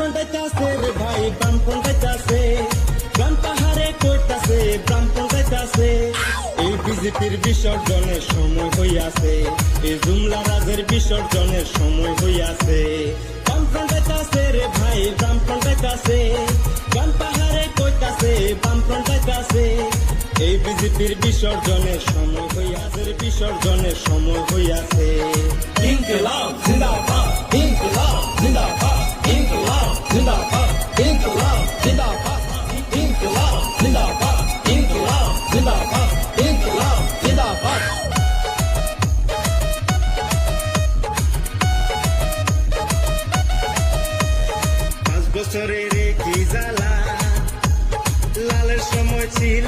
বামফ্রন্টাইতাছে রে ভাই বামফ্রন্টাইতাছে, গ্রাম পাহাড়ে কইতাছে বামফ্রন্টাইতাছে। এই বিজেপির বিসর্জনের সময় হইয়াছে, এই জুমলা রাজের বিসর্জনের সময় হইয়াছে। বামফ্রন্টাইতাছে রে ভাই বামফ্রন্টাইতাছে, গ্রাম পাহাড়ে কইতাছে বামফ্রন্টাইতাছে। এই বিজেপির বিসর্জনের সময় হইয়াছে, বিসর্জনের সময় হইয়াছে। ইনকিলাব জিন্দাবাদ, ইনকিলাব জিন্দাবাদ, ইনকিলাব জিন্দাবাদ, ইনকিলাব জিন্দাবাদ, ইনকিলাব জিন্দাবাদ, ইনকিলাব জিন্দাবাদ, ইনকিলাব জিন্দাবাদ। 5 বছরের কি জ্বালা, লালের সময় ছিল